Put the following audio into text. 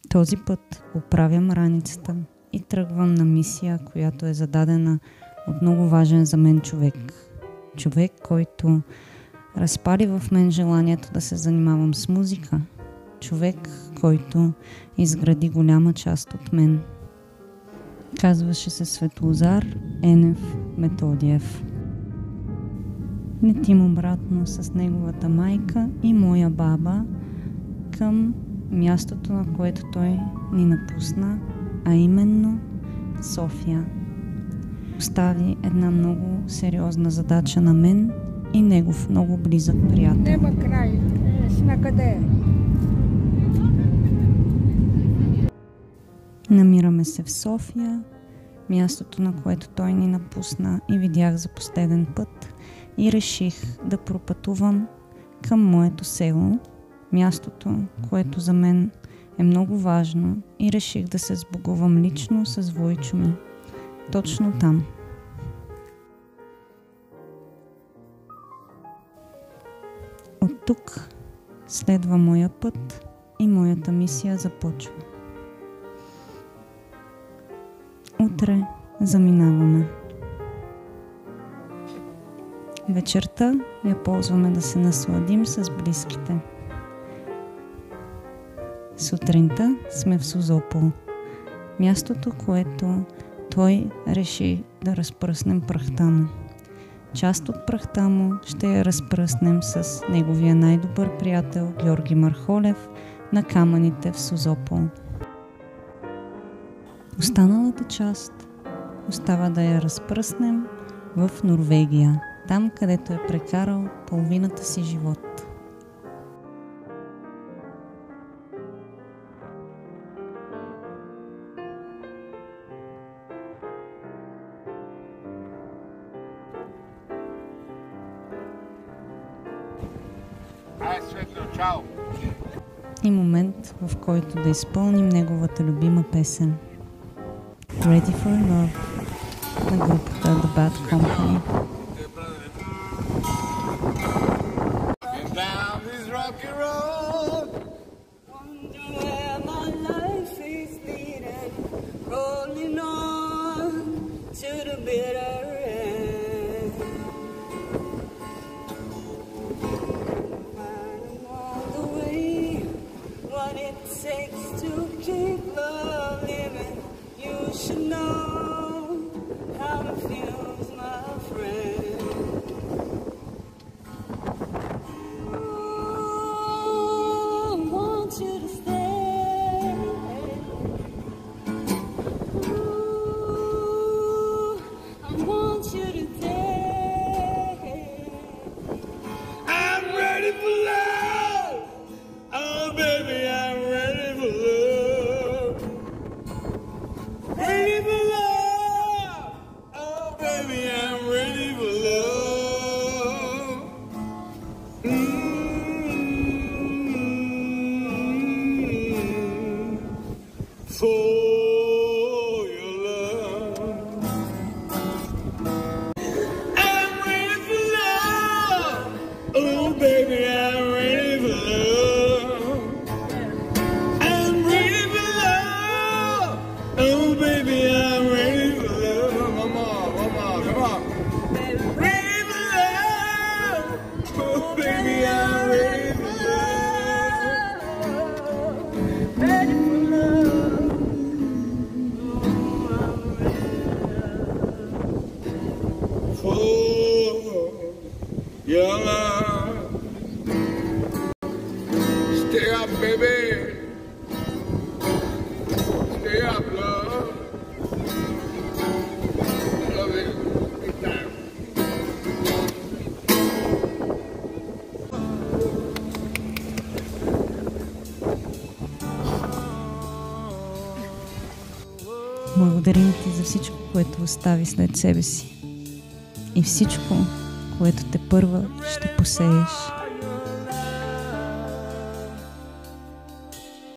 Този път оправям раницата и тръгвам на мисия, която е зададена от много важен за мен човек. Човек, който разпали в мен желанието да се занимавам с музика. Човек, който изгради голяма част от мен. Казваше се Светлозар Енев Методиев. Летим обратно с неговата майка и моя баба към мястото, на което той ни напусна, а именно София. Остави една много сериозна задача на мен и негов много близък приятел. Нема край. Сме къде? Намираме се в София, мястото, на което той ни напусна и видях за последен път, и реших да пропътувам към моето село, мястото, което за мен е много важно, и реших да се сбогувам лично с Войчо ми. Точно там. От тук следва моя път и моята мисия започва. Утре заминаваме. Вечерта я ползваме да се насладим с близките. Сутринта сме в Созопол, мястото, което той реши да разпръснем прахта му. Част от прахта му ще я разпръснем с неговия най-добър приятел Георги Мархолев на камъните в Созопол. Останалата част остава да я разпръснем в Норвегия, там където е прекарал половината си живот. И момент, в който да изпълним неговата любима песен Ready for Love на групата The Bad Company. Благодарим ти за всичко, което остави след себе си и всичко, което те първа ще посееш.